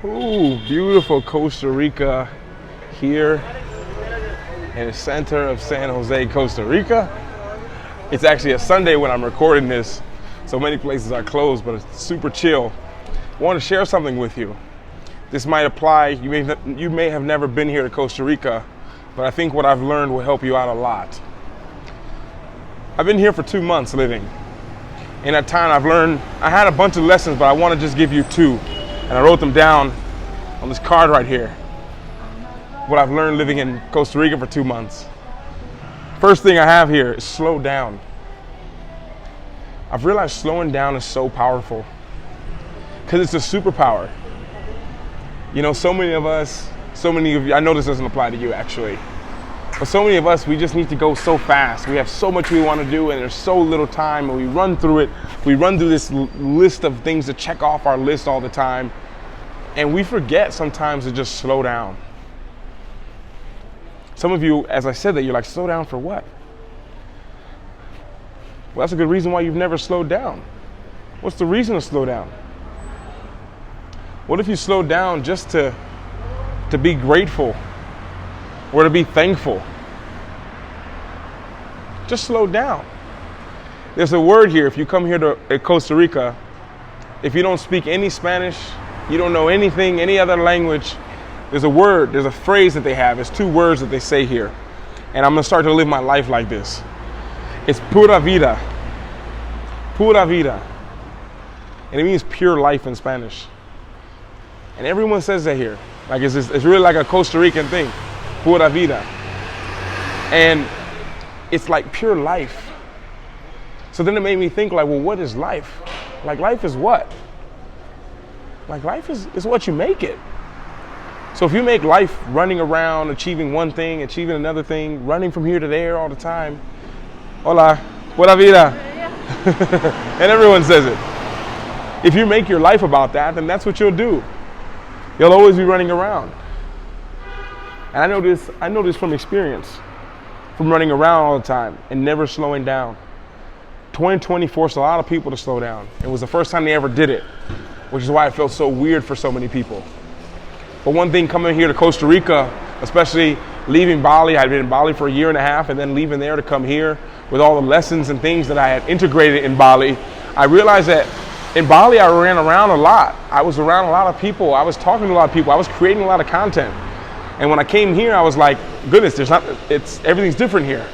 Ooh, beautiful Costa Rica here in the center of San Jose, Costa Rica. It's actually a Sunday when I'm recording this, so many places are closed, but it's super chill. I want to share something with you. This might apply, you may have never been here to Costa Rica, but I think what I've learned will help you out a lot. I've been here for 2 months living. In that time I've learned, I had a bunch of lessons, but I want to just give you two. And I wrote them down on this card right here. What I've learned living in Costa Rica for 2 months. First thing I have here is slow down. I've realized slowing down is so powerful because it's a superpower. You know, so many of you, I know this doesn't apply to you actually, but so many of us, we just need to go so fast. We have so much we want to do and there's so little time, and we run through it. We run through this list of things to check off our list all the time. And we forget sometimes to just slow down. Some of you, as I said that, you're like, slow down for what? Well, that's a good reason why you've never slowed down. What's the reason to slow down? What if you slowed down just to be grateful or to be thankful? Just slow down. There's a word here, if you come here to Costa Rica, if you don't speak any Spanish, you don't know anything, any other language, there's a word, there's a phrase that they have. It's 2 words that they say here. And I'm gonna start to live my life like this. It's pura vida. Pura vida. And it means pure life in Spanish. And everyone says that here. Like it's really like a Costa Rican thing. Pura vida. And it's like pure life. So then it made me think like, well, what is life? Like life is what? Like life is what you make it. So if you make life running around, achieving one thing, achieving another thing, running from here to there all the time, hola, pura vida. And everyone says it. If you make your life about that, then that's what you'll do. You'll always be running around. And I know this from experience, from running around all the time and never slowing down. 2020 forced a lot of people to slow down. It was the first time they ever did it, which is why it felt so weird for so many people. But one thing coming here to Costa Rica, especially leaving Bali, I'd been in Bali for 1.5 years and then leaving there to come here with all the lessons and things that I had integrated in Bali, I realized that in Bali I ran around a lot. I was around a lot of people. I was talking to a lot of people. I was creating a lot of content. And when I came here, I was like, goodness, everything's different here.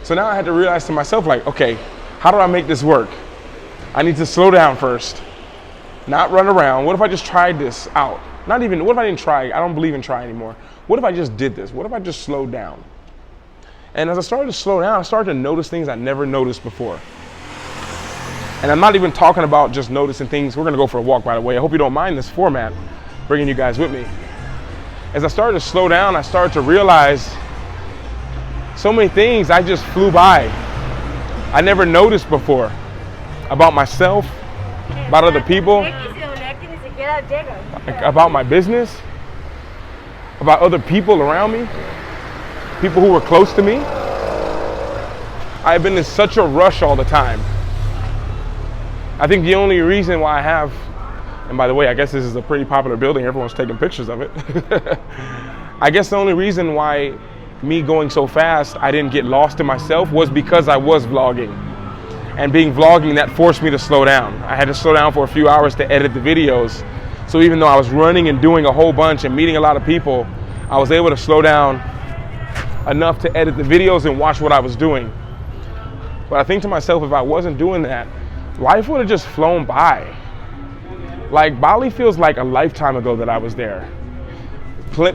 So now I had to realize to myself, like, okay, how do I make this work? I need to slow down first, not run around. What if I just tried this out? What if I didn't try? I don't believe in trying anymore. What if I just did this? What if I just slowed down? And as I started to slow down, I started to notice things I never noticed before. And I'm not even talking about just noticing things. We're gonna go for a walk, by the way. I hope you don't mind this format, bringing you guys with me. As I started to slow down, I started to realize so many things I just flew by. I never noticed before about myself, about other people, about my business, about other people around me, people who were close to me. I've been in such a rush all the time. I think the only reason why I have, and by the way, I guess this is a pretty popular building, everyone's taking pictures of it. I guess the only reason why me going so fast, I didn't get lost in myself, was because I was vlogging. And being vlogging, that forced me to slow down. I had to slow down for a few hours to edit the videos. So even though I was running and doing a whole bunch and meeting a lot of people, I was able to slow down enough to edit the videos and watch what I was doing. But I think to myself, if I wasn't doing that, life would have just flown by. Like Bali feels like a lifetime ago that I was there.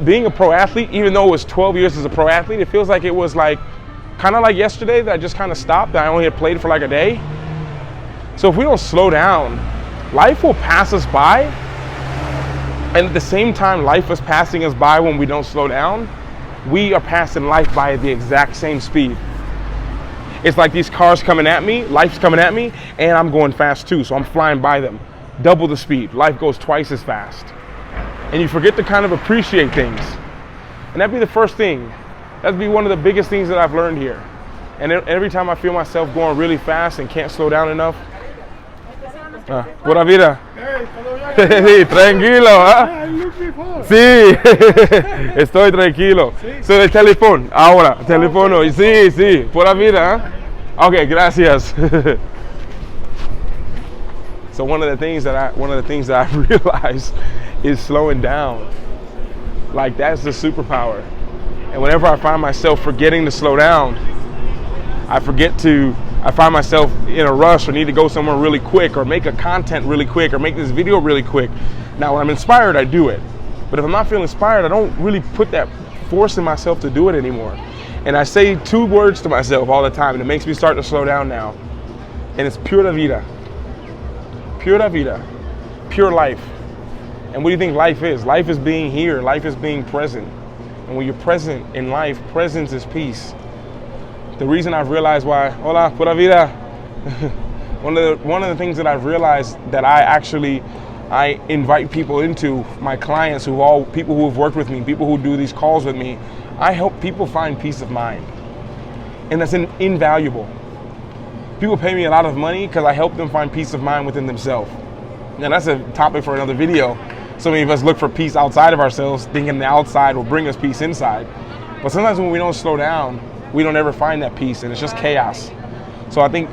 Being a pro athlete, even though it was 12 years as a pro athlete, it feels like it was like, kind of like yesterday that I just kind of stopped. I only had played for like a day. So if we don't slow down, life will pass us by. And at the same time life is passing us by when we don't slow down, we are passing life by at the exact same speed. It's like these cars coming at me, life's coming at me, and I'm going fast too, so I'm flying by them. Double the speed, life goes twice as fast. And you forget to kind of appreciate things. And that'd be the first thing. That'd be one of the biggest things that I've learned here. And every time I feel myself going really fast and can't slow down enough, Pura vida. Hey, ¿todo bien? Sí, tranquilo, ¿ah? I looked before. Sí, estoy tranquilo. So, el teléfono, ahora, teléfono, sí, pura vida, ¿ah? Okay, gracias. So one of the things that I realized is slowing down. Like, that's the superpower. And whenever I find myself forgetting to slow down, I find myself in a rush or need to go somewhere really quick or make a content really quick or make this video really quick. Now, when I'm inspired, I do it. But if I'm not feeling inspired, I don't really put that force in myself to do it anymore. And I say 2 words to myself all the time, and it makes me start to slow down now. And it's pura vida. Pura vida. Pure life. And what do you think life is? Life is being here. Life is being present. And when you're present in life, presence is peace. The reason I've realized why, hola, pura vida. One of the things that I've realized that I invite people into, my clients people who have worked with me, people who do these calls with me, I help people find peace of mind. And that's invaluable. People pay me a lot of money because I help them find peace of mind within themselves. Now that's a topic for another video. So many of us look for peace outside of ourselves, thinking the outside will bring us peace inside. But sometimes when we don't slow down, we don't ever find that peace, and it's just chaos. So I think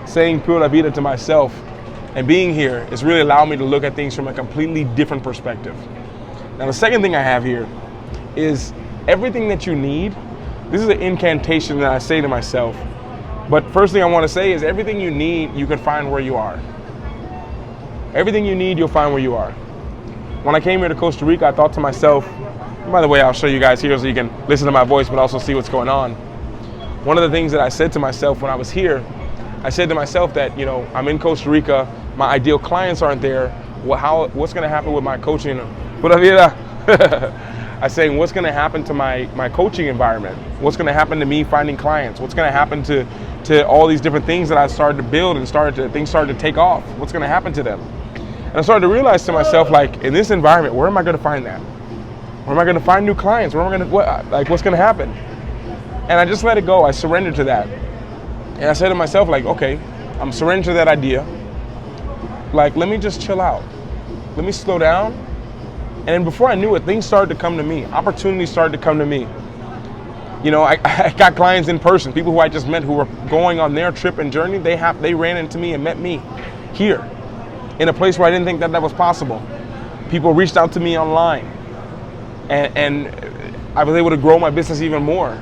saying pura vida to myself and being here has really allowed me to look at things from a completely different perspective. Now the second thing I have here is everything that you need. This is an incantation that I say to myself. But first thing I want to say is everything you need, you can find where you are. Everything you need, you'll find where you are. When I came here to Costa Rica, I thought to myself, by the way, I'll show you guys here so you can listen to my voice, but also see what's going on. One of the things that I said to myself when I was here, I said to myself that, I'm in Costa Rica, my ideal clients aren't there. What's going to happen with my coaching? Pura vida. I saying, what's going to happen to my coaching environment? What's going to happen to me finding clients? What's going to happen to all these different things that I started to build and things started to take off? What's going to happen to them? And I started to realize to myself, like, in this environment, where am I going to find that? Where am I going to find new clients? What's going to happen? And I just let it go. I surrendered to that. And I said to myself, like, okay, I'm surrendering to that idea. Like, let me just chill out. Let me slow down. And then before I knew it, things started to come to me. Opportunities started to come to me. I got clients in person, people who I just met who were going on their trip and journey. They ran into me and met me here in a place where I didn't think that was possible. People reached out to me online, and I was able to grow my business even more.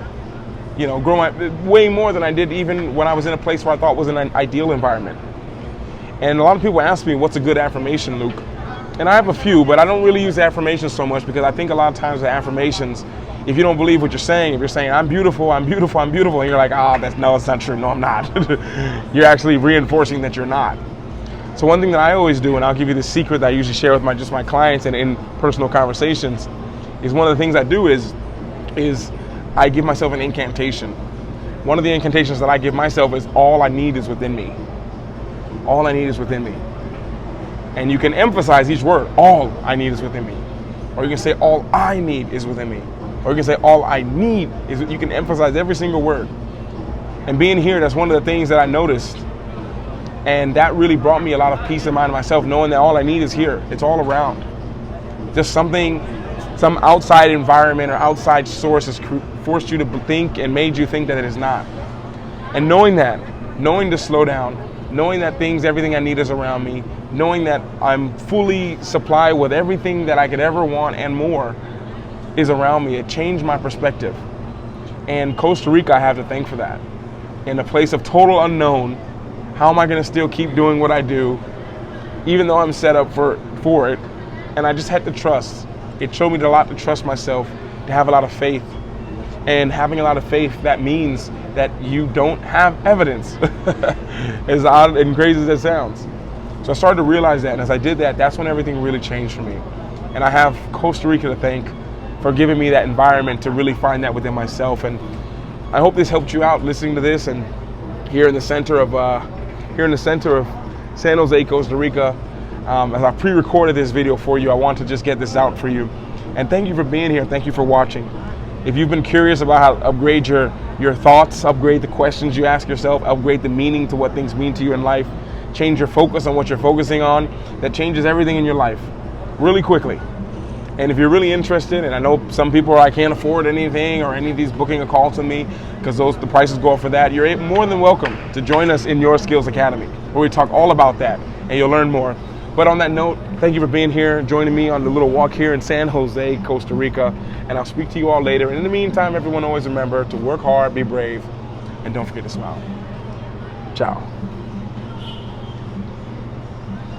Way more than I did even when I was in a place where I thought was an ideal environment. And a lot of people ask me, what's a good affirmation, Luke? And I have a few, but I don't really use affirmations so much because I think a lot of times the affirmations, if you don't believe what you're saying, if you're saying, I'm beautiful, I'm beautiful, I'm beautiful, and you're like, it's not true. No, I'm not. You're actually reinforcing that you're not. So one thing that I always do, and I'll give you the secret that I usually share with my clients and in personal conversations, is one of the things I do is I give myself an incantation. One of the incantations that I give myself is all I need is within me. All I need is within me. And you can emphasize each word, all I need is within me. Or you can say all I need is within me. Or you can say all I need is, you can emphasize every single word. And being here, that's one of the things that I noticed. And that really brought me a lot of peace of mind to myself, knowing that all I need is here. It's all around. Just some outside environment or outside source has forced you to think and made you think that it is not. And knowing to slow down, knowing that everything I need is around me, knowing that I'm fully supplied with everything that I could ever want and more is around me, it changed my perspective. And Costa Rica, I have to thank for that. In a place of total unknown, how am I going to still keep doing what I do, even though I'm set up for it? And I just had to trust. It showed me a lot to trust myself, to have a lot of faith. And having a lot of faith, that means that you don't have evidence, as odd and crazy as that sounds. So I started to realize that, and as I did that, that's when everything really changed for me. And I have Costa Rica to thank for giving me that environment to really find that within myself. And I hope this helped you out listening to this. And here in the center of San Jose, Costa Rica, as I pre-recorded this video for you, I want to just get this out for you. And thank you for being here. Thank you for watching. If you've been curious about how to upgrade your thoughts, upgrade the questions you ask yourself, upgrade the meaning to what things mean to you in life, change your focus on what you're focusing on, that changes everything in your life really quickly. And if you're really interested, and I know some people I can't afford anything or any of these booking a call to me because the prices go up for that, you're more than welcome to join us in Your Skills Academy, where we talk all about that and you'll learn more. But on that note, thank you for being here, joining me on the little walk here in San Jose, Costa Rica, and I'll speak to you all later. And in the meantime, everyone always remember to work hard, be brave, and don't forget to smile. Ciao.